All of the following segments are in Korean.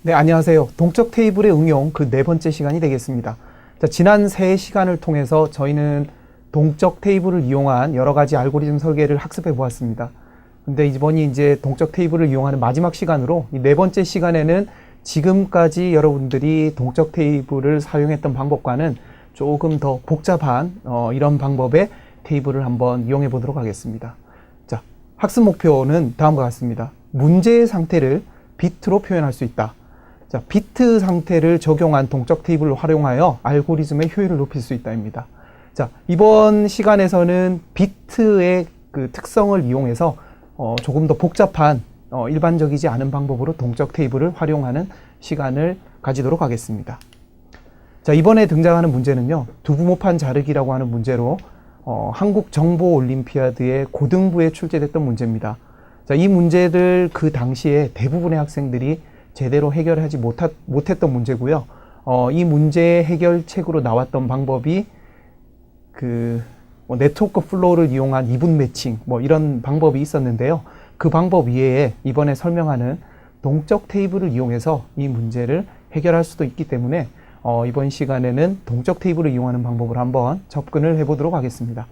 네, 안녕하세요. 동적 테이블의 응용 그 네 번째 시간이 되겠습니다. 자, 지난 세 시간을 통해서 저희는 동적 테이블을 이용한 여러 가지 알고리즘 설계를 학습해 보았습니다. 근데 이번이 이제 동적 테이블을 이용하는 마지막 시간으로 이 네 번째 시간에는 지금까지 여러분들이 동적 테이블을 사용했던 방법과는 조금 더 복잡한 이런 방법의 테이블을 한번 이용해 보도록 하겠습니다. 자, 학습 목표는 다음과 같습니다. 문제의 상태를 비트로 표현할 수 있다. 자, 비트 상태를 적용한 동적 테이블을 활용하여 알고리즘의 효율을 높일 수 있다입니다. 자, 이번 시간에서는 비트의 그 특성을 이용해서 조금 더 복잡한 일반적이지 않은 방법으로 동적 테이블을 활용하는 시간을 가지도록 하겠습니다. 자, 이번에 등장하는 문제는요, 두부모판 자르기라고 하는 문제로 한국정보올림피아드의 고등부에 출제됐던 문제입니다. 자, 이 문제를 그 당시에 대부분의 학생들이 제대로 해결하지 못했던 문제고요. 이 문제의 해결책으로 나왔던 방법이 네트워크 플로우를 이용한 이분 매칭 이런 방법이 있었는데요. 그 방법 이외에 이번에 설명하는 동적 테이블을 이용해서 이 문제를 해결할 수도 있기 때문에 이번 시간에는 동적 테이블을 이용하는 방법을 한번 접근을 해보도록 하겠습니다.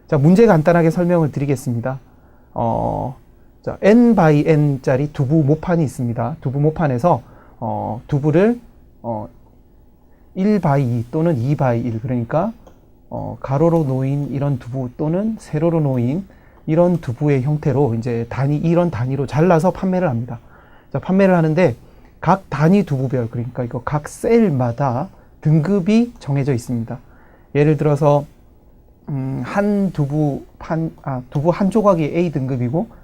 자, 문제 간단하게 설명을 드리겠습니다. 자, n by n짜리 두부 모판이 있습니다. 두부 모판에서 두부를 1 by 2 또는 2 by 1, 그러니까 가로로 놓인 이런 두부 또는 세로로 놓인 이런 두부의 형태로 이제 이런 단위로 잘라서 판매를 합니다. 자, 판매를 하는데 각 단위 두부별, 그러니까 이거 각 셀마다 등급이 정해져 있습니다. 예를 들어서 두부 한 조각이 A 등급이고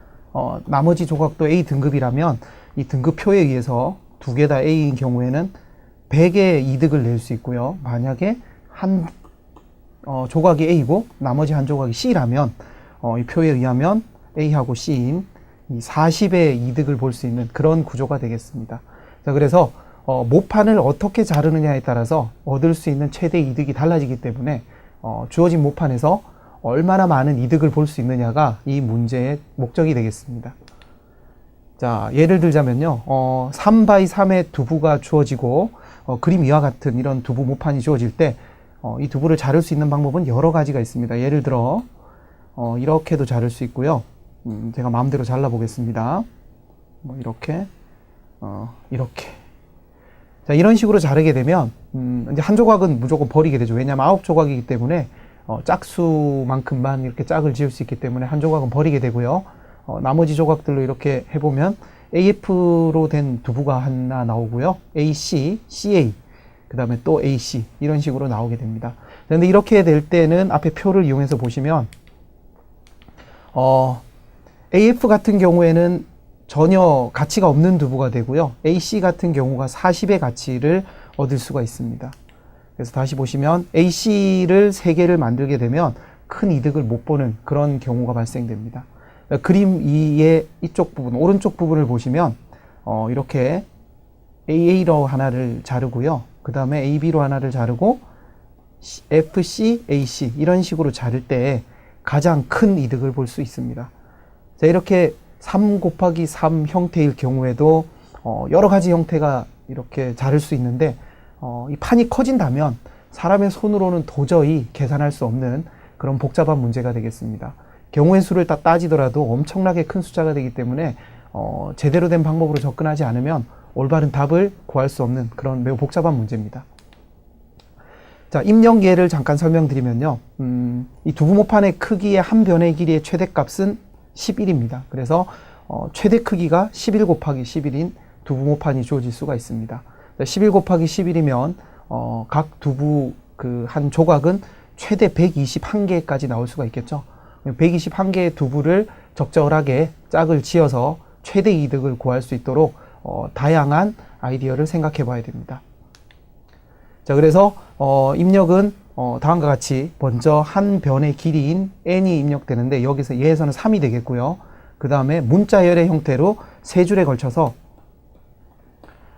나머지 조각도 A 등급이라면 이 등급표에 의해서 두 개 다 A인 경우에는 100의 이득을 낼 수 있고요. 만약에 한 조각이 A고 나머지 한 조각이 C라면 이 표에 의하면 A하고 C인 이 40의 이득을 볼 수 있는 그런 구조가 되겠습니다. 자, 그래서 모판을 어떻게 자르느냐에 따라서 얻을 수 있는 최대 이득이 달라지기 때문에 주어진 모판에서 얼마나 많은 이득을 볼 수 있느냐가 이 문제의 목적이 되겠습니다. 자, 예를 들자면요, 3 by 3의 두부가 주어지고 그림 위와 같은 이런 두부 모판이 주어질 때 이 두부를 자를 수 있는 방법은 여러 가지가 있습니다. 예를 들어 이렇게도 자를 수 있고요. 제가 마음대로 잘라 보겠습니다. 이렇게 자, 이런 식으로 자르게 되면 이제 한 조각은 무조건 버리게 되죠. 왜냐하면 9조각이기 때문에 짝수만큼만 이렇게 짝을 지을 수 있기 때문에 한 조각은 버리게 되고요. 나머지 조각들로 이렇게 해보면 AF로 된 두부가 하나 나오고요. AC, CA, 그 다음에 또 AC 이런 식으로 나오게 됩니다. 그런데 이렇게 될 때는 앞에 표를 이용해서 보시면 AF 같은 경우에는 전혀 가치가 없는 두부가 되고요. AC 같은 경우가 40의 가치를 얻을 수가 있습니다. 그래서 다시 보시면 AC를 3개를 만들게 되면 큰 이득을 못 보는 그런 경우가 발생됩니다. 그림 2의 이쪽 부분, 오른쪽 부분을 보시면 이렇게 AA로 하나를 자르고요. 그 다음에 AB로 하나를 자르고 FC, AC 이런 식으로 자를 때 가장 큰 이득을 볼 수 있습니다. 자, 이렇게 3 곱하기 3 형태일 경우에도 여러 가지 형태가 이렇게 자를 수 있는데 이 판이 커진다면 사람의 손으로는 도저히 계산할 수 없는 그런 복잡한 문제가 되겠습니다. 경우의 수를 다 따지더라도 엄청나게 큰 숫자가 되기 때문에 제대로 된 방법으로 접근하지 않으면 올바른 답을 구할 수 없는 그런 매우 복잡한 문제입니다. 자, 입력 예를 잠깐 설명드리면요. 이 두부모판의 크기의 한 변의 길이의 최대값은 11입니다. 그래서 최대 크기가 11 곱하기 11인 두부모판이 주어질 수가 있습니다. 11 곱하기 11이면 각 두부 한 조각은 최대 121개까지 나올 수가 있겠죠. 121개의 두부를 적절하게 짝을 지어서 최대 이득을 구할 수 있도록 다양한 아이디어를 생각해 봐야 됩니다. 자, 그래서 입력은 다음과 같이 먼저 한 변의 길이인 n이 입력되는데 여기서 얘에서는 3이 되겠고요. 그 다음에 문자열의 형태로 3줄에 걸쳐서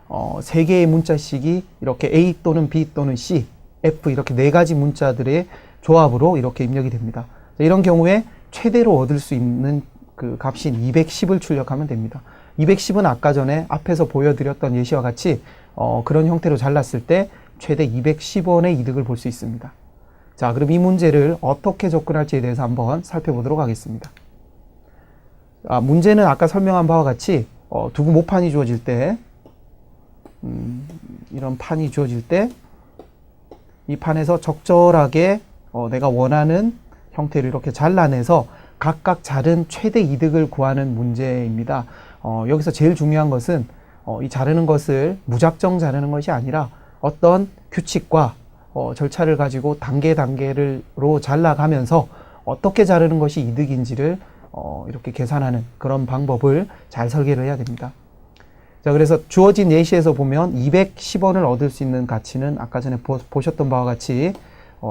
3개의 문자식이 이렇게 A 또는 B 또는 C, F 이렇게 4가지 문자들의 조합으로 이렇게 입력이 됩니다. 이런 경우에 최대로 얻을 수 있는 그 값인 210을 출력하면 됩니다. 210은 아까 전에 앞에서 보여드렸던 예시와 같이 그런 형태로 잘랐을 때 최대 210원의 이득을 볼 수 있습니다. 자, 그럼 이 문제를 어떻게 접근할지에 대해서 한번 살펴보도록 하겠습니다. 문제는 아까 설명한 바와 같이 두부 모판이 주어질 때 이런 판이 주어질 때 이 판에서 적절하게 내가 원하는 형태를 이렇게 잘라내서 각각 자른 최대 이득을 구하는 문제입니다. 여기서 제일 중요한 것은 이 자르는 것을 무작정 자르는 것이 아니라 어떤 규칙과 절차를 가지고 단계로 잘라가면서 어떻게 자르는 것이 이득인지를 이렇게 계산하는 그런 방법을 잘 설계를 해야 됩니다. 자, 그래서 주어진 예시에서 보면 210원을 얻을 수 있는 가치는 아까 전에 보셨던 바와 같이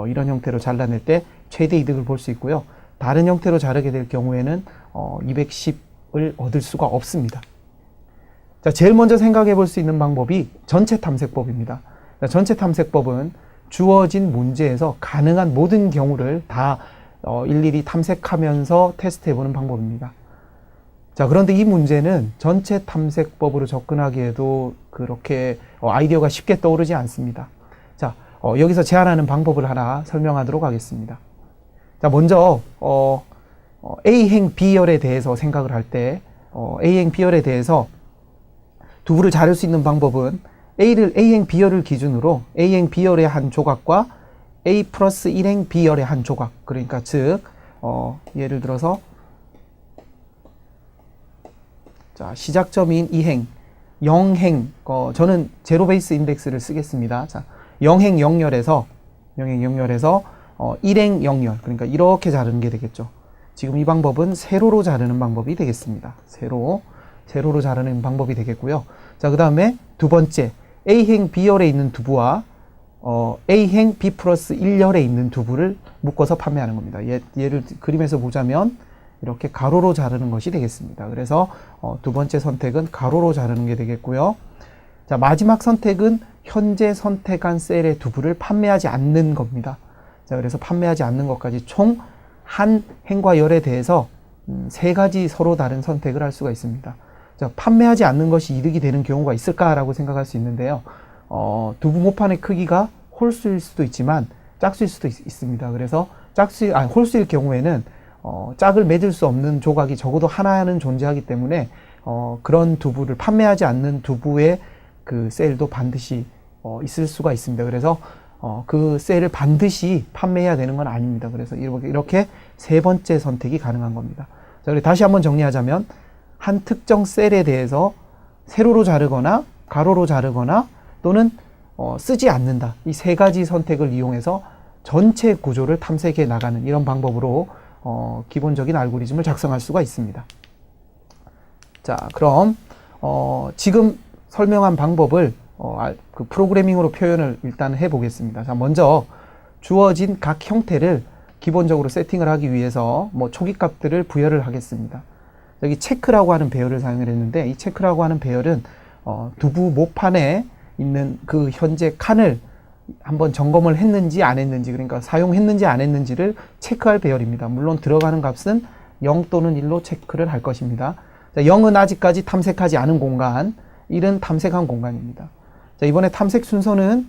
이런 형태로 잘라낼 때 최대 이득을 볼 수 있고요. 다른 형태로 자르게 될 경우에는 210을 얻을 수가 없습니다. 자, 제일 먼저 생각해 볼 수 있는 방법이 전체 탐색법입니다. 자, 전체 탐색법은 주어진 문제에서 가능한 모든 경우를 다 일일이 탐색하면서 테스트해 보는 방법입니다. 자, 그런데 이 문제는 전체 탐색법으로 접근하기에도 그렇게 아이디어가 쉽게 떠오르지 않습니다. 자, 여기서 제안하는 방법을 하나 설명하도록 하겠습니다. 자, 먼저 A행 B열에 대해서 생각을 할 때 A행 B열에 대해서 두부를 자를 수 있는 방법은 A행 B열을 기준으로 A행 B열의 한 조각과 A 플러스 1행 B열의 한 조각, 그러니까 즉 예를 들어서 자, 시작점인 2행 0행 저는 제로 베이스 인덱스를 쓰겠습니다. 자, 0행 0열에서 1행 0열, 그러니까 이렇게 자르는 게 되겠죠. 지금 이 방법은 세로로 자르는 방법이 되겠습니다. 세로로 자르는 방법이 되겠고요. 자, 그 다음에 두 번째 A행 B열에 있는 두부와 A행 B 플러스 1열에 있는 두부를 묶어서 판매하는 겁니다. 예를 그림에서 보자면 이렇게 가로로 자르는 것이 되겠습니다. 그래서 두 번째 선택은 가로로 자르는 게 되겠고요. 자, 마지막 선택은 현재 선택한 셀의 두부를 판매하지 않는 겁니다. 자, 그래서 판매하지 않는 것까지 총 한 행과 열에 대해서 세 가지 서로 다른 선택을 할 수가 있습니다. 자, 판매하지 않는 것이 이득이 되는 경우가 있을까라고 생각할 수 있는데요. 두부 모판의 크기가 홀수일 수도 있지만 짝수일 수도 있습니다. 그래서 홀수일 경우에는 짝을 맺을 수 없는 조각이 적어도 하나는 존재하기 때문에 그런 두부를 판매하지 않는 두부의 그 셀도 반드시 있을 수가 있습니다. 그래서 그 셀을 반드시 판매해야 되는 건 아닙니다. 그래서 이렇게 세 번째 선택이 가능한 겁니다. 자, 그리고 다시 한번 정리하자면 한 특정 셀에 대해서 세로로 자르거나 가로로 자르거나 또는 쓰지 않는다. 이 세 가지 선택을 이용해서 전체 구조를 탐색해 나가는 이런 방법으로 기본적인 알고리즘을 작성할 수가 있습니다. 자, 그럼 지금 설명한 방법을 그 프로그래밍으로 표현을 일단 해보겠습니다. 자, 먼저 주어진 각 형태를 기본적으로 세팅을 하기 위해서 초기값들을 부여를 하겠습니다. 여기 체크라고 하는 배열을 사용을 했는데 이 체크라고 하는 배열은 두부 모판에 있는 그 현재 칸을 한번 점검을 했는지 안 했는지, 그러니까 사용했는지 안 했는지를 체크할 배열입니다. 물론 들어가는 값은 0 또는 1로 체크를 할 것입니다. 자, 0은 아직까지 탐색하지 않은 공간, 1은 탐색한 공간입니다. 자, 이번에 탐색 순서는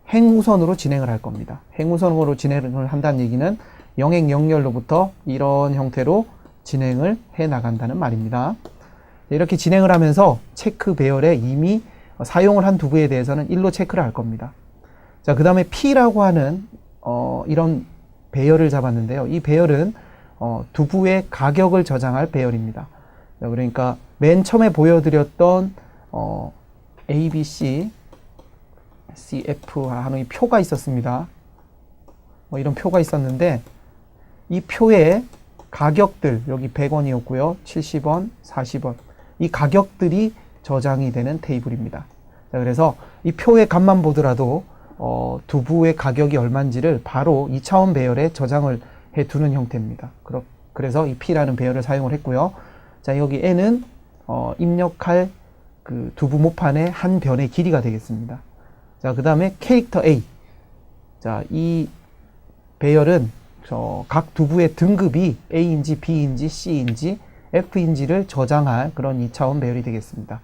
행우선으로 진행을 할 겁니다. 행우선으로 진행을 한다는 얘기는 0행 0열로부터 이런 형태로 진행을 해 나간다는 말입니다. 이렇게 진행을 하면서 체크 배열에 이미 사용을 한 두부에 대해서는 1로 체크를 할 겁니다. 자, 그 다음에 P라고 하는 이런 배열을 잡았는데요. 이 배열은 두부의 가격을 저장할 배열입니다. 자, 그러니까 맨 처음에 보여드렸던 A, B, C, F 하는 표가 있었습니다. 이런 표가 있었는데 이 표의 가격들, 여기 100원이었고요. 70원, 40원. 이 가격들이 저장이 되는 테이블입니다. 자, 그래서 이 표의 값만 보더라도 두부의 가격이 얼마인지를 바로 2차원 배열에 저장을 해 두는 형태입니다. 그래서 이 P라는 배열을 사용을 했고요. 자, 여기 N은 입력할 그 두부 모판의 한 변의 길이가 되겠습니다. 자, 그 다음에 캐릭터 A. 자, 이 배열은 각 두부의 등급이 A인지 B인지 C인지 f인지를 저장할 그런 2차원 배열이 되겠습니다.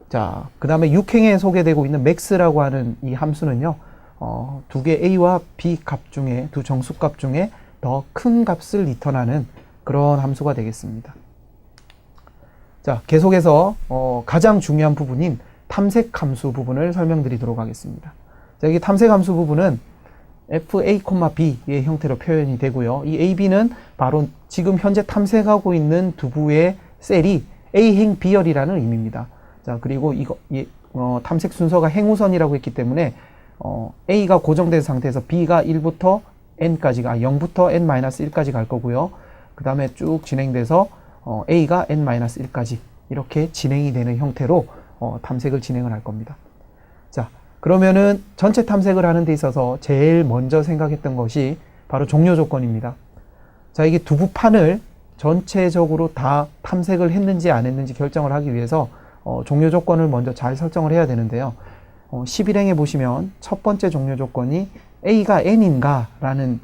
자, 그 다음에 6행에 소개되고 있는 max라고 하는 이 함수는요, 두 개 A와 B 값 중에, 두 정수값 중에 더 큰 값을 리턴하는 그런 함수가 되겠습니다. 자, 계속해서 가장 중요한 부분인 탐색 함수 부분을 설명드리도록 하겠습니다. 자, 여기 탐색 함수 부분은 fa, b의 형태로 표현이 되고요. 이 ab는 바로 지금 현재 탐색하고 있는 두부의 셀이 a행 b열이라는 의미입니다. 자, 그리고 이거 탐색 순서가 행우선이라고 했기 때문에 a가 고정된 상태에서 b가 1부터 n까지가 0부터 n-1까지 갈 거고요. 그 다음에 쭉 진행돼서 a가 n-1까지 이렇게 진행이 되는 형태로 탐색을 진행을 할 겁니다. 자, 그러면은 전체 탐색을 하는 데 있어서 제일 먼저 생각했던 것이 바로 종료 조건입니다. 자, 이게 두부판을 전체적으로 다 탐색을 했는지 안 했는지 결정을 하기 위해서 종료 조건을 먼저 잘 설정을 해야 되는데요. 11행에 보시면 첫 번째 종료 조건이 a가 n인가 라는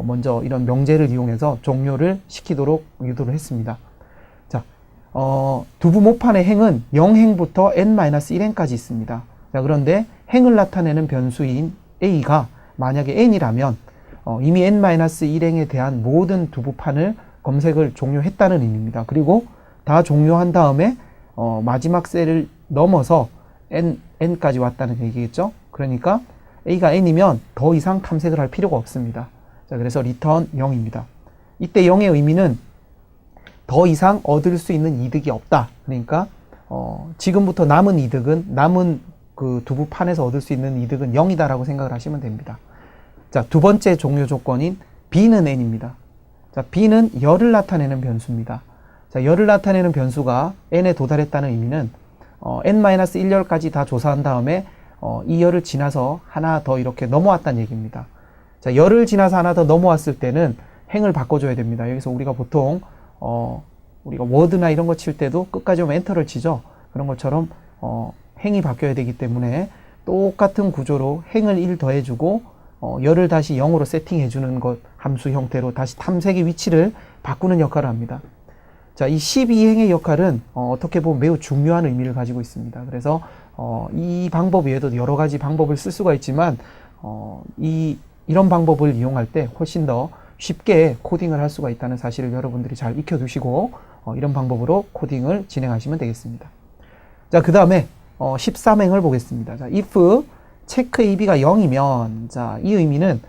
먼저 이런 명제를 이용해서 종료를 시키도록 유도를 했습니다. 자, 두부 모판의 행은 0행부터 n-1행까지 있습니다. 자, 그런데 행을 나타내는 변수인 a가 만약에 n이라면 이미 n-1행에 대한 모든 두부판을 검색을 종료했다는 의미입니다. 그리고 다 종료한 다음에 마지막 셀을 넘어서 n까지 왔다는 얘기겠죠. 그러니까 a가 n이면 더 이상 탐색을 할 필요가 없습니다. 자, 그래서 리턴 0입니다. 이때 0의 의미는 더 이상 얻을 수 있는 이득이 없다. 그러니까 지금부터 남은 이득은 남은 그 두부판에서 얻을 수 있는 이득은 0이다라고 생각을 하시면 됩니다. 자, 두 번째 종료 조건인 b는 n입니다. 자, b는 열을 나타내는 변수입니다. 자, 열을 나타내는 변수가 n에 도달했다는 의미는 n-1열까지 다 조사한 다음에 이 열을 지나서 하나 더 이렇게 넘어왔다는 얘기입니다. 자, 열을 지나서 하나 더 넘어왔을 때는 행을 바꿔줘야 됩니다. 여기서 우리가 보통 우리가 워드나 이런 거 칠 때도 끝까지 오면 엔터를 치죠. 그런 것처럼 행이 바뀌어야 되기 때문에 똑같은 구조로 행을 1 더해주고 열을 다시 0으로 세팅해주는 것 함수 형태로 다시 탐색의 위치를 바꾸는 역할을 합니다. 자, 이 12행의 역할은 어떻게 보면 매우 중요한 의미를 가지고 있습니다. 그래서 이 방법 외에도 여러 가지 방법을 쓸 수가 있지만 이런 방법을 이용할 때 훨씬 더 쉽게 코딩을 할 수가 있다는 사실을 여러분들이 잘 익혀두시고 이런 방법으로 코딩을 진행하시면 되겠습니다. 자, 그 다음에 13행을 보겠습니다. 자, if 체크 ab가 0이면 자, 이 의미는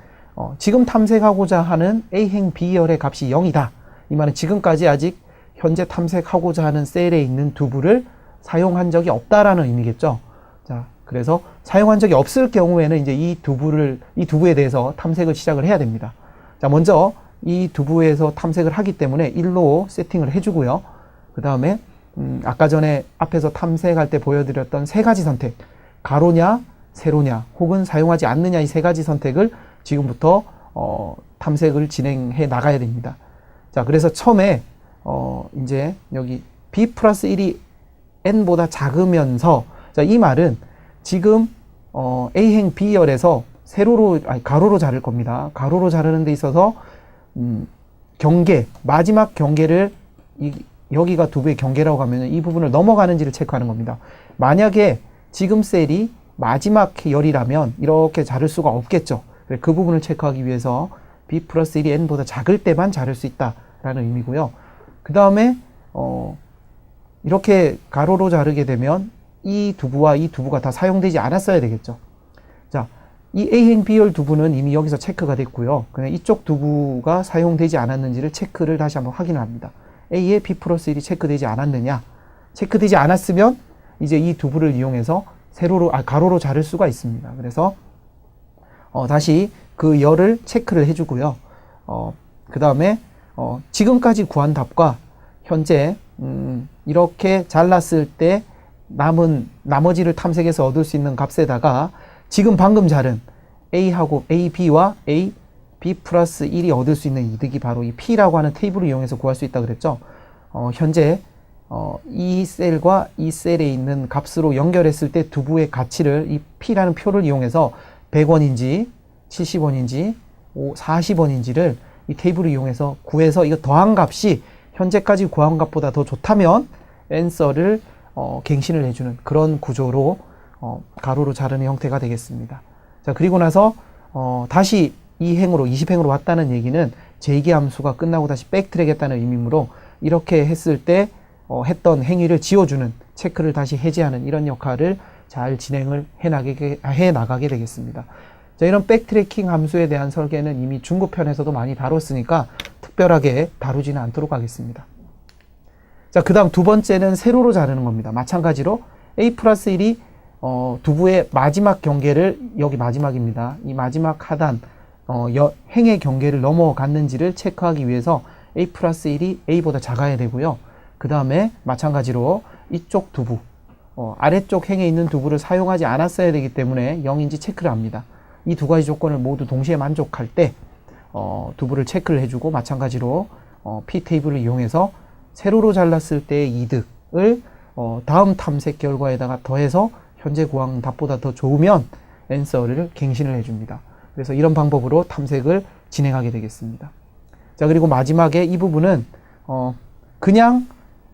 지금 탐색하고자 하는 a행 b열의 값이 0이다. 이 말은 지금까지 아직 현재 탐색하고자 하는 셀에 있는 두부를 사용한 적이 없다라는 의미겠죠. 자, 그래서 사용한 적이 없을 경우에는 이제 이 두부에 대해서 탐색을 시작을 해야 됩니다. 자, 먼저 이 두부에서 탐색을 하기 때문에 1로 세팅을 해주고요. 그 다음에 아까 전에 앞에서 탐색할 때 보여드렸던 세 가지 선택, 가로냐, 세로냐, 혹은 사용하지 않느냐 이 세 가지 선택을 지금부터 탐색을 진행해 나가야 됩니다. 자, 그래서 처음에 이제 여기 b 플러스 1이 n보다 작으면서 자, 이 말은 지금 a행 b열에서 가로로 자를 겁니다. 가로로 자르는 데 있어서 마지막 경계를 여기가 두부의 경계라고 하면 이 부분을 넘어가는지를 체크하는 겁니다. 만약에 지금 셀이 마지막 열이라면 이렇게 자를 수가 없겠죠. 그 부분을 체크하기 위해서 b 플러스 1이 n보다 작을 때만 자를 수 있다라는 의미고요. 그 다음에 이렇게 가로로 자르게 되면 이 두부와 이 두부가 다 사용되지 않았어야 되겠죠. 자, 이 a행 b열 두부는 이미 여기서 체크가 됐고요. 그냥 이쪽 두부가 사용되지 않았는지를 체크를 다시 한번 확인을 합니다. a의 b 플러스 1이 체크되지 않았느냐. 체크되지 않았으면 이제 이 두부를 이용해서 가로로 자를 수가 있습니다. 그래서 다시 그 열을 체크를 해주고요. 그 다음에 지금까지 구한 답과 현재 이렇게 잘랐을 때 나머지를 탐색해서 얻을 수 있는 값에다가 지금 방금 자른 A하고 AB와 A, B 플러스 1이 얻을 수 있는 이득이 바로 이 P라고 하는 테이블을 이용해서 구할 수 있다고 그랬죠. 현재 이 셀과 이 셀에 있는 값으로 연결했을 때 두부의 가치를 이 P라는 표를 이용해서 100원인지 70원인지 40원인지를 이 테이블을 이용해서 구해서 이거 더한 값이 현재까지 구한 값보다 더 좋다면 앤서를 갱신을 해주는 그런 구조로 가로로 자르는 형태가 되겠습니다. 자, 그리고 나서 다시 이 행으로 20행으로 왔다는 얘기는 재기 함수가 끝나고 다시 백트랙 했다는 의미므로 이렇게 했을 때 했던 행위를 지워주는, 체크를 다시 해제하는 이런 역할을 잘 진행을 해 나가게 되겠습니다. 자, 이런 백트래킹 함수에 대한 설계는 이미 중급편에서도 많이 다뤘으니까 특별하게 다루지는 않도록 하겠습니다. 자, 그 다음 두 번째는 세로로 자르는 겁니다. 마찬가지로 a 플러스 1이 두부의 마지막 경계를, 여기 마지막입니다. 이 마지막 하단 행의 경계를 넘어갔는지를 체크하기 위해서 a 플러스 1이 a보다 작아야 되고요. 그 다음에 마찬가지로 이쪽 두부, 아래쪽 행에 있는 두부를 사용하지 않았어야 되기 때문에 0인지 체크를 합니다. 이 두 가지 조건을 모두 동시에 만족할 때 두부를 체크를 해주고, 마찬가지로 p 테이블을 이용해서 세로로 잘랐을 때의 이득을 다음 탐색 결과에다가 더해서 현재 구한 답보다 더 좋으면 앤서를 갱신을 해줍니다. 그래서 이런 방법으로 탐색을 진행하게 되겠습니다. 자, 그리고 마지막에 이 부분은 그냥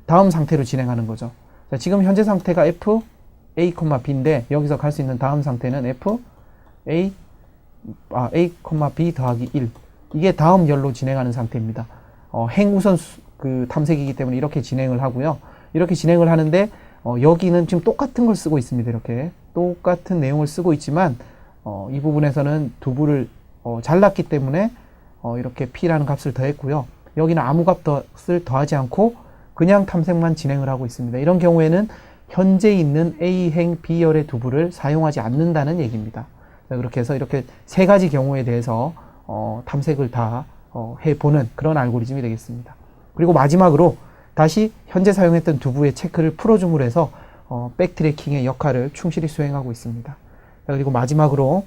다음 상태로 진행하는 거죠. 자, 지금 현재 상태가 f a, b인데 여기서 갈 수 있는 다음 상태는 f a, b 더하기 1. 이게 다음 열로 진행하는 상태입니다. 행 우선 그 탐색이기 때문에 이렇게 진행을 하고요. 이렇게 진행을 하는데 여기는 지금 똑같은 걸 쓰고 있습니다. 이렇게 똑같은 내용을 쓰고 있지만 이 부분에서는 두부를 잘랐기 때문에 이렇게 p라는 값을 더했고요. 여기는 아무 값을 더하지 않고 그냥 탐색만 진행을 하고 있습니다. 이런 경우에는 현재 있는 A행 B열의 두부를 사용하지 않는다는 얘기입니다. 자, 그렇게 해서 이렇게 세 가지 경우에 대해서 탐색을 다 해보는 그런 알고리즘이 되겠습니다. 그리고 마지막으로 다시 현재 사용했던 두부의 체크를 풀어줌으로 해서 백트래킹의 역할을 충실히 수행하고 있습니다. 자, 그리고 마지막으로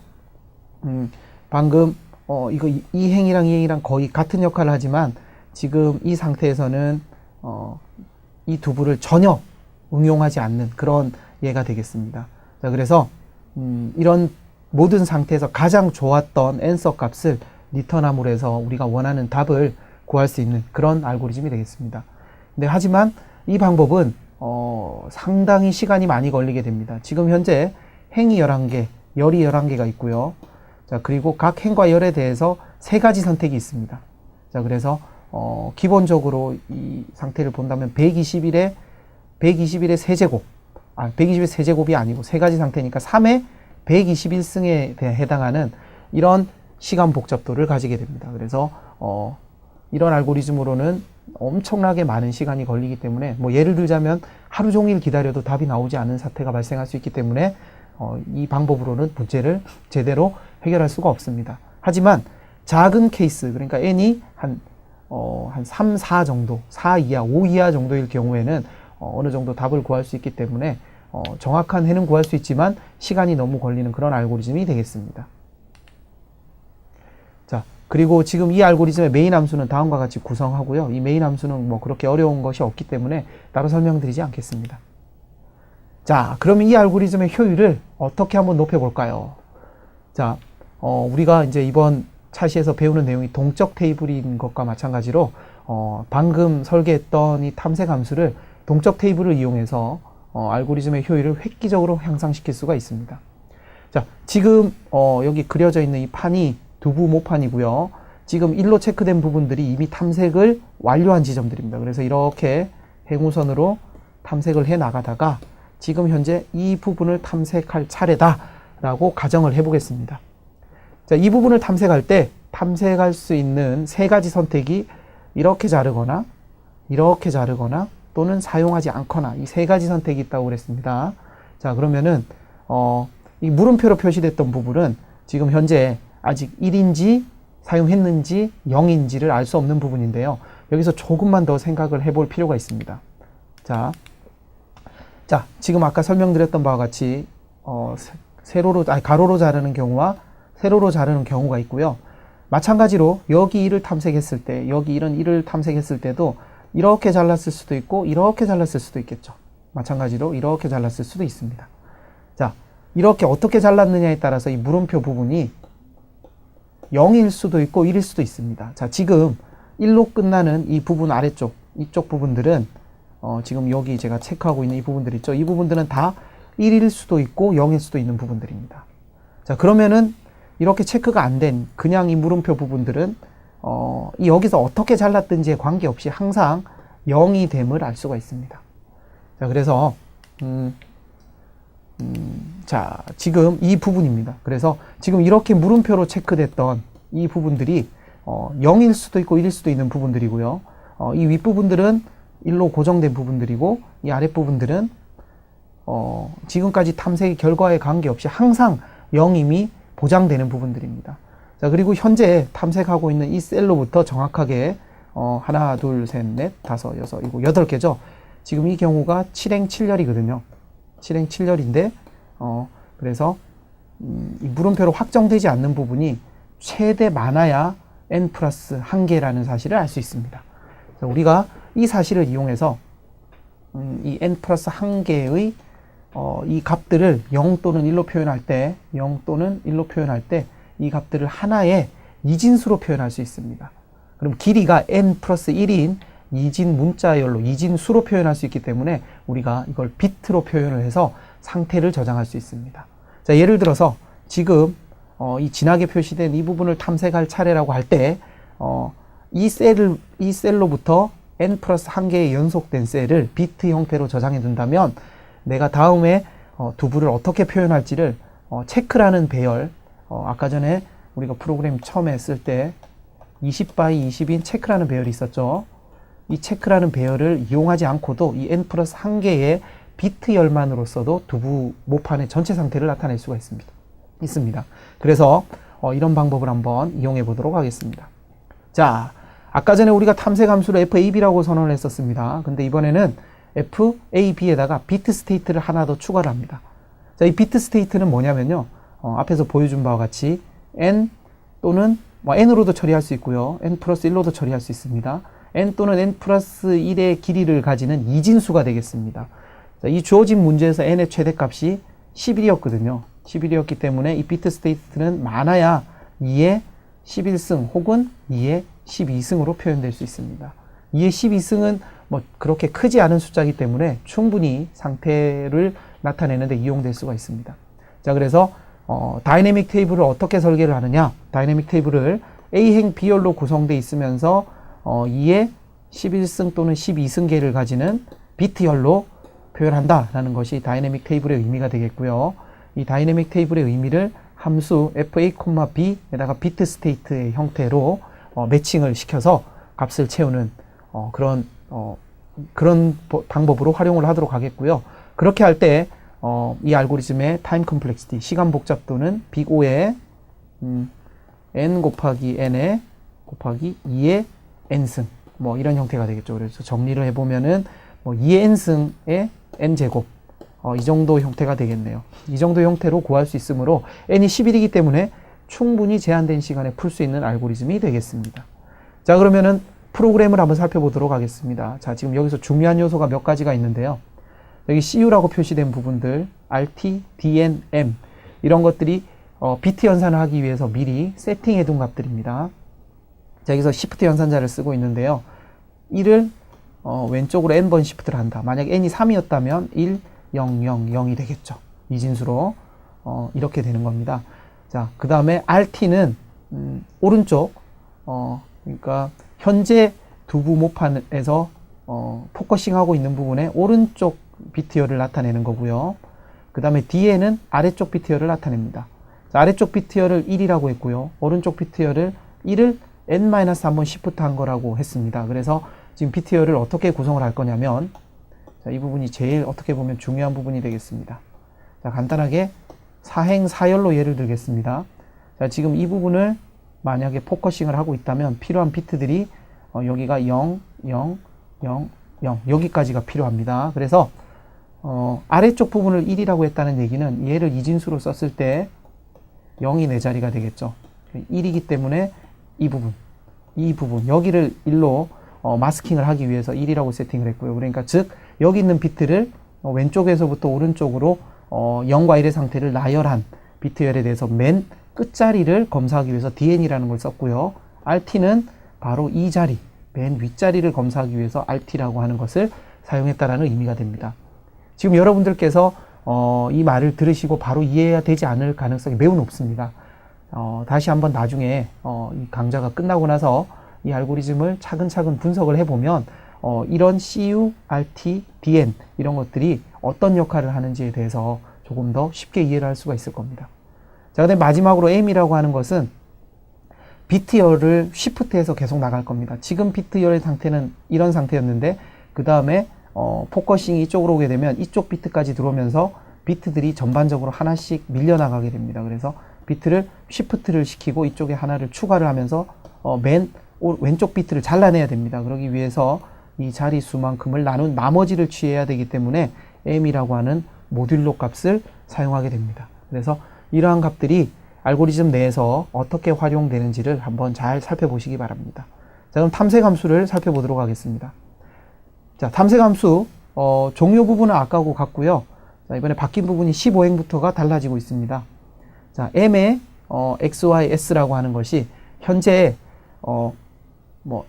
방금 이 행이랑 이 행이랑 거의 같은 역할을 하지만 지금 이 상태에서는 이 두부를 전혀 응용하지 않는 그런 예가 되겠습니다. 자, 그래서 이런 모든 상태에서 가장 좋았던 앤서 값을 리턴함으로 해서 우리가 원하는 답을 구할 수 있는 그런 알고리즘이 되겠습니다. 근데 하지만 이 방법은 상당히 시간이 많이 걸리게 됩니다. 지금 현재 행이 11개, 열이 11개가 있고요. 자, 그리고 각 행과 열에 대해서 세 가지 선택이 있습니다. 자, 그래서 기본적으로 이 상태를 본다면 121의 세제곱, 120의 세제곱이 아니고 세 가지 상태니까 3의 121승에 해당하는 이런 시간 복잡도를 가지게 됩니다. 그래서 이런 알고리즘으로는 엄청나게 많은 시간이 걸리기 때문에 뭐 예를 들자면 하루 종일 기다려도 답이 나오지 않은 사태가 발생할 수 있기 때문에 이 방법으로는 문제를 제대로 해결할 수가 없습니다. 하지만 작은 케이스, 그러니까 n이 한 3, 4 정도, 4 이하, 5 이하 정도일 경우에는 어느 정도 답을 구할 수 있기 때문에 정확한 해는 구할 수 있지만 시간이 너무 걸리는 그런 알고리즘이 되겠습니다. 자, 그리고 지금 이 알고리즘의 메인 함수는 다음과 같이 구성하고요. 이 메인 함수는 뭐 그렇게 어려운 것이 없기 때문에 따로 설명드리지 않겠습니다. 자, 그러면 이 알고리즘의 효율을 어떻게 한번 높여볼까요? 자, 우리가 이제 이번 차시에서 배우는 내용이 동적 테이블인 것과 마찬가지로 방금 설계했던 이 탐색 함수를 동적 테이블을 이용해서 알고리즘의 효율을 획기적으로 향상시킬 수가 있습니다. 자, 지금 여기 그려져 있는 이 판이 두부 모판이고요. 지금 1로 체크된 부분들이 이미 탐색을 완료한 지점들입니다. 그래서 이렇게 행우선으로 탐색을 해 나가다가 지금 현재 이 부분을 탐색할 차례다라고 가정을 해보겠습니다. 자, 이 부분을 탐색할 때 탐색할 수 있는 세 가지 선택이 이렇게 자르거나 또는 사용하지 않거나 이 세 가지 선택이 있다고 그랬습니다. 자, 그러면은 이 물음표로 표시됐던 부분은 지금 현재 아직 1인지 사용했는지 0인지를 알 수 없는 부분인데요. 여기서 조금만 더 생각을 해볼 필요가 있습니다. 자, 지금 아까 설명드렸던 바와 같이 가로로 자르는 경우와 세로로 자르는 경우가 있고요. 마찬가지로 여기 1을 탐색했을 때, 여기 이런 1을 탐색했을 때도 이렇게 잘랐을 수도 있고 이렇게 잘랐을 수도 있겠죠. 마찬가지로 이렇게 잘랐을 수도 있습니다. 자, 이렇게 어떻게 잘랐느냐에 따라서 이 물음표 부분이 0일 수도 있고 1일 수도 있습니다. 자, 지금 1로 끝나는 이 부분 아래쪽, 이쪽 부분들은 지금 여기 제가 체크하고 있는 이 부분들 있죠. 이 부분들은 다 1일 수도 있고 0일 수도 있는 부분들입니다. 자, 그러면은 이렇게 체크가 안 된 그냥 이 물음표 부분들은 여기서 어떻게 잘랐든지에 관계없이 항상 0이 됨을 알 수가 있습니다. 자, 그래서 자, 지금 이 부분입니다. 그래서 지금 이렇게 물음표로 체크됐던 이 부분들이 0일 수도 있고 1일 수도 있는 부분들이고요. 이 윗부분들은 1로 고정된 부분들이고 이 아랫부분들은 지금까지 탐색 결과에 관계없이 항상 0임이 보장되는 부분들입니다. 자, 그리고 현재 탐색하고 있는 이 셀로부터 정확하게 하나, 둘, 셋, 넷, 다섯, 여섯, 일곱, 8개죠. 지금 이 경우가 7행 7렬이거든요. 7행 7렬인데 그래서 이 물음표로 확정되지 않는 부분이 최대 많아야 n 플러스 1개라는 사실을 알 수 있습니다. 자, 우리가 이 사실을 이용해서 이 n 플러스 1개의 이 값들을 0 또는 1로 표현할 때, 0 또는 1로 표현할 때 이 값들을 하나의 이진수로 표현할 수 있습니다. 그럼 길이가 n 플러스 1인 이진 문자열로, 이진수로 표현할 수 있기 때문에 우리가 이걸 비트로 표현을 해서 상태를 저장할 수 있습니다. 자, 예를 들어서 지금 이 진하게 표시된 이 부분을 탐색할 차례라고 할 때 이 셀로부터 n 플러스 1개의 연속된 셀을 비트 형태로 저장해 둔다면 내가 다음에 두부를 어떻게 표현할지를 체크라는 배열, 아까 전에 우리가 프로그램 처음에 했을 때 20by 20인 체크라는 배열이 있었죠. 이 체크라는 배열을 이용하지 않고도 이 n 플러스 1개의 비트 열만으로서도 두부 모판의 전체 상태를 나타낼 수가 있습니다. 그래서 이런 방법을 한번 이용해 보도록 하겠습니다. 자, 아까 전에 우리가 탐색 함수를 FAB라고 선언을 했었습니다. 근데 이번에는 FAB에다가 비트 스테이트를 하나 더 추가를 합니다. 자, 이 비트 스테이트는 뭐냐면요. 앞에서 보여준 바와 같이 n 또는 n으로도 처리할 수 있고요. n 플러스 1로도 처리할 수 있습니다. n 또는 n 플러스 1의 길이를 가지는 이진수가 되겠습니다. 자, 이 주어진 문제에서 n의 최대값이 11이었거든요. 11이었기 때문에 이 비트 스테이트는 많아야 2의 11승 혹은 2의 12승으로 표현될 수 있습니다. 2의 12승은 뭐 그렇게 크지 않은 숫자이기 때문에 충분히 상태를 나타내는 데 이용될 수가 있습니다. 자, 그래서 다이내믹 테이블을 어떻게 설계를 하느냐? 다이내믹 테이블을 A행 B열로 구성되어 있으면서 2의 11승 또는 12승계를 가지는 비트열로 표현한다라는 것이 다이내믹 테이블의 의미가 되겠고요. 이 다이내믹 테이블의 의미를 함수 fa, b에다가 비트 스테이트의 형태로 매칭을 시켜서 값을 채우는 그런 방법으로 활용을 하도록 하겠고요. 그렇게 할 때 이 알고리즘의 타임 컴플렉시티, 시간 복잡도는 빅 O의 n 곱하기 n에 곱하기 2의 n승, 뭐 이런 형태가 되겠죠. 그래서 정리를 해보면은 2의 n승의 n제곱, 이 정도 형태가 되겠네요. 이 정도 형태로 구할 수 있으므로 n이 11이기 때문에 충분히 제한된 시간에 풀 수 있는 알고리즘이 되겠습니다. 자, 그러면은 프로그램을 한번 살펴보도록 하겠습니다. 자, 지금 여기서 중요한 요소가 몇 가지가 있는데요. 여기 CU라고 표시된 부분들, RT, DN, M 이런 것들이 비트 연산을 하기 위해서 미리 세팅해 둔 값들입니다. 자, 여기서 시프트 연산자를 쓰고 있는데요. 1을 왼쪽으로 n번 시프트를 한다. 만약 n이 3이었다면 1, 0, 0, 0이 되겠죠. 이진수로 이렇게 되는 겁니다. 자, 그 다음에 RT는 오른쪽, 그러니까 현재 두부 모판에서 포커싱하고 있는 부분에 오른쪽 비트열을 나타내는 거고요. 그 다음에 DN은 아래쪽 비트열을 나타냅니다. 자, 아래쪽 비트열을 1이라고 했고요. 오른쪽 비트열을 1을 n-1번 시프트 한 거라고 했습니다. 그래서 지금 비트열을 어떻게 구성을 할 거냐면, 자, 이 부분이 제일 어떻게 보면 중요한 부분이 되겠습니다. 자, 간단하게 4행 4열로 예를 들겠습니다. 자, 지금 이 부분을 만약에 포커싱을 하고 있다면 필요한 비트들이 여기가 0, 0, 0, 0 여기까지가 필요합니다. 그래서 아래쪽 부분을 1이라고 했다는 얘기는 얘를 이진수로 썼을 때 0이 네 자리가 되겠죠. 1이기 때문에 이 부분 여기를 1로 마스킹을 하기 위해서 1이라고 세팅을 했고요. 그러니까 즉 여기 있는 비트를 왼쪽에서부터 오른쪽으로 0과 1의 상태를 나열한 비트열에 대해서 맨 끝자리를 검사하기 위해서 DN이라는 걸 썼고요. RT는 바로 이 자리, 맨 윗자리를 검사하기 위해서 RT라고 하는 것을 사용했다라는 의미가 됩니다. 지금 여러분들께서 이 말을 들으시고 바로 이해해야 되지 않을 가능성이 매우 높습니다. 다시 한번 나중에 이 강좌가 끝나고 나서 이 알고리즘을 차근차근 분석을 해보면 이런 CU, RT, DN 이런 것들이 어떤 역할을 하는지에 대해서 조금 더 쉽게 이해를 할 수가 있을 겁니다. 자, 그다음에 마지막으로 M이라고 하는 것은 비트열을 쉬프트해서 계속 나갈 겁니다. 지금 비트열의 상태는 이런 상태였는데 그 다음에 포커싱이 이쪽으로 오게 되면 이쪽 비트까지 들어오면서 비트들이 전반적으로 하나씩 밀려나가게 됩니다. 그래서 비트를 쉬프트를 시키고 이쪽에 하나를 추가를 하면서 맨 왼쪽 비트를 잘라내야 됩니다. 그러기 위해서 이 자릿수만큼을 나눈 나머지를 취해야 되기 때문에 M이라고 하는 모듈로 값을 사용하게 됩니다. 그래서 이러한 값들이 알고리즘 내에서 어떻게 활용되는지를 한번 잘 살펴보시기 바랍니다. 자, 그럼 탐색함수를 살펴보도록 하겠습니다. 자, 탐색함수 종료 부분은 아까하고 같고요. 자, 이번에 바뀐 부분이 15행부터가 달라지고 있습니다. 자, M의 XY, S라고 하는 것이 현재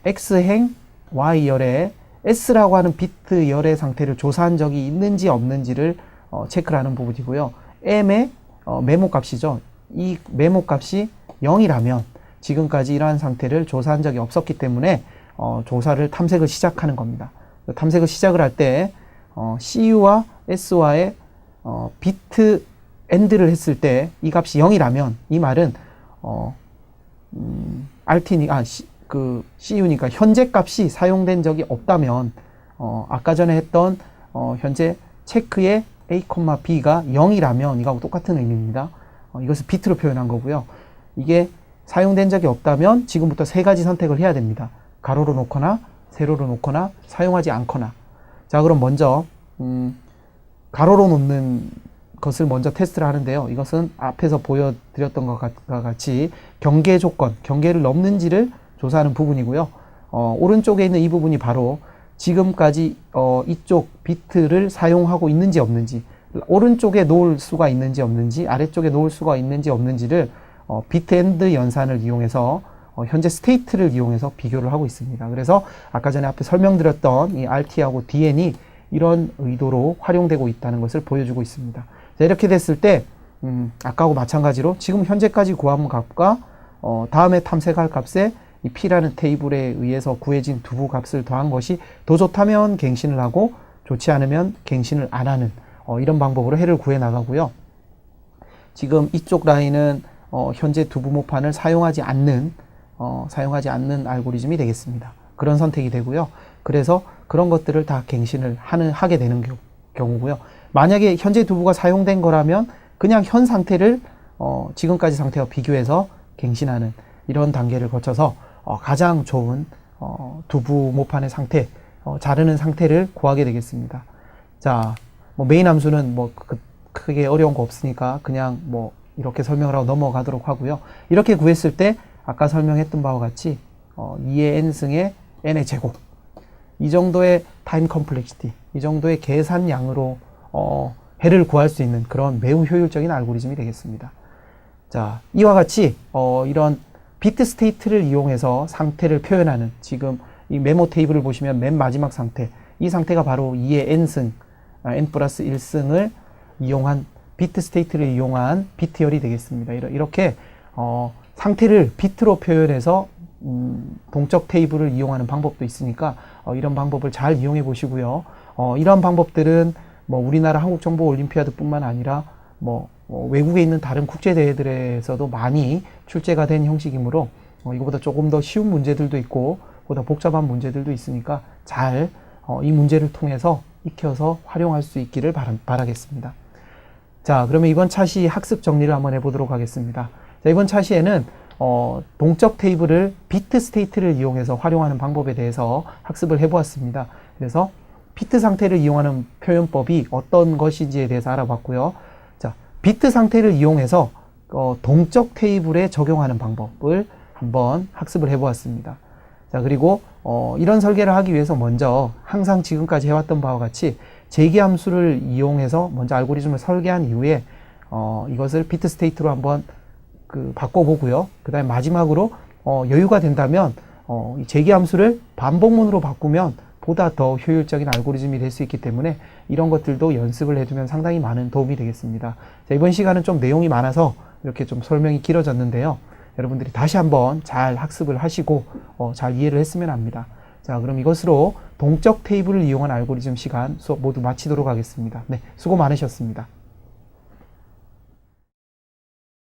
X행 Y열에 S라고 하는 비트 열의 상태를 조사한 적이 있는지 없는지를 체크를 하는 부분이고요. M의 메모 값이죠. 이 메모 값이 0이라면 지금까지 이러한 상태를 조사한 적이 없었기 때문에 조사를 탐색을 시작하는 겁니다. 탐색을 시작을 할 때 CU와 S와의 비트 AND를 했을 때 이 값이 0이라면 이 말은 CU니까 현재 값이 사용된 적이 없다면 아까 전에 했던 현재 체크의 A, B가 0이라면 이거하고 똑같은 의미입니다. 이것을 비트로 표현한 거고요. 이게 사용된 적이 없다면 지금부터 세 가지 선택을 해야 됩니다. 가로로 놓거나 세로로 놓거나 사용하지 않거나. 자, 그럼 먼저 가로로 놓는 것을 먼저 테스트를 하는데요. 이것은 앞에서 보여드렸던 것과 같이 경계 조건, 경계를 넘는지를 조사하는 부분이고요. 오른쪽에 있는 이 부분이 바로 지금까지 이쪽 비트를 사용하고 있는지 없는지, 오른쪽에 놓을 수가 있는지 없는지, 아래쪽에 놓을 수가 있는지 없는지를 비트 앤드 연산을 이용해서 현재 스테이트를 이용해서 비교를 하고 있습니다. 그래서 아까 전에 앞에 설명드렸던 이 RT하고 DN이 이런 의도로 활용되고 있다는 것을 보여주고 있습니다. 자, 이렇게 됐을 때 아까하고 마찬가지로 지금 현재까지 구한 값과 다음에 탐색할 값에 이 P라는 테이블에 의해서 구해진 두부 값을 더한 것이 더 좋다면 갱신을 하고 좋지 않으면 갱신을 안 하는 이런 방법으로 해를 구해 나가고요. 지금 이쪽 라인은 현재 두부모판을 사용하지 않는 알고리즘이 되겠습니다. 그런 선택이 되고요. 그래서 그런 것들을 다 갱신을 하게 되는 경우고요. 만약에 현재 두부가 사용된 거라면 그냥 현 상태를 지금까지 상태와 비교해서 갱신하는 이런 단계를 거쳐서 가장 좋은 두부 모판의 상태, 자르는 상태를 구하게 되겠습니다. 자, 메인 함수는 크게 어려운 거 없으니까 그냥 이렇게 설명을 하고 넘어가도록 하고요. 이렇게 구했을 때 아까 설명했던 바와 같이 2의 n승의 n의 제곱, 이 정도의 타임 컴플렉시티, 이 정도의 계산량으로 해를 구할 수 있는 그런 매우 효율적인 알고리즘이 되겠습니다. 자, 이와 같이 이런 비트 스테이트를 이용해서 상태를 표현하는, 지금 이 메모 테이블을 보시면 맨 마지막 상태, 이 상태가 바로 2의 n승, n 플러스 1승을 이용한 비트 스테이트를 이용한 비트열이 되겠습니다. 이렇게 상태를 비트로 표현해서 동적 테이블을 이용하는 방법도 있으니까 이런 방법을 잘 이용해 보시고요. 이런 방법들은 우리나라 한국정보올림피아드뿐만 아니라 외국에 있는 다른 국제대회들에서도 많이 출제가 된 형식이므로 이거보다 조금 더 쉬운 문제들도 있고 보다 복잡한 문제들도 있으니까 잘 이 문제를 통해서 익혀서 활용할 수 있기를 바라겠습니다. 자, 그러면 이번 차시 학습 정리를 한번 해보도록 하겠습니다. 자, 이번 차시에는 동적 테이블을 비트 스테이트를 이용해서 활용하는 방법에 대해서 학습을 해보았습니다. 그래서 비트 상태를 이용하는 표현법이 어떤 것인지에 대해서 알아봤고요. 자, 비트 상태를 이용해서 동적 테이블에 적용하는 방법을 한번 학습을 해보았습니다. 자, 그리고 이런 설계를 하기 위해서 먼저 항상 지금까지 해왔던 바와 같이 재기함수를 이용해서 먼저 알고리즘을 설계한 이후에 이것을 비트 스테이트로 한번 바꿔보고요. 그 다음에 마지막으로 여유가 된다면 이 재기함수를 반복문으로 바꾸면 보다 더 효율적인 알고리즘이 될 수 있기 때문에 이런 것들도 연습을 해두면 상당히 많은 도움이 되겠습니다. 자, 이번 시간은 좀 내용이 많아서 이렇게 좀 설명이 길어졌는데요. 여러분들이 다시 한번 잘 학습을 하시고 잘 이해를 했으면 합니다. 자, 그럼 이것으로 동적 테이블을 이용한 알고리즘 시간 수업 모두 마치도록 하겠습니다. 네, 수고 많으셨습니다.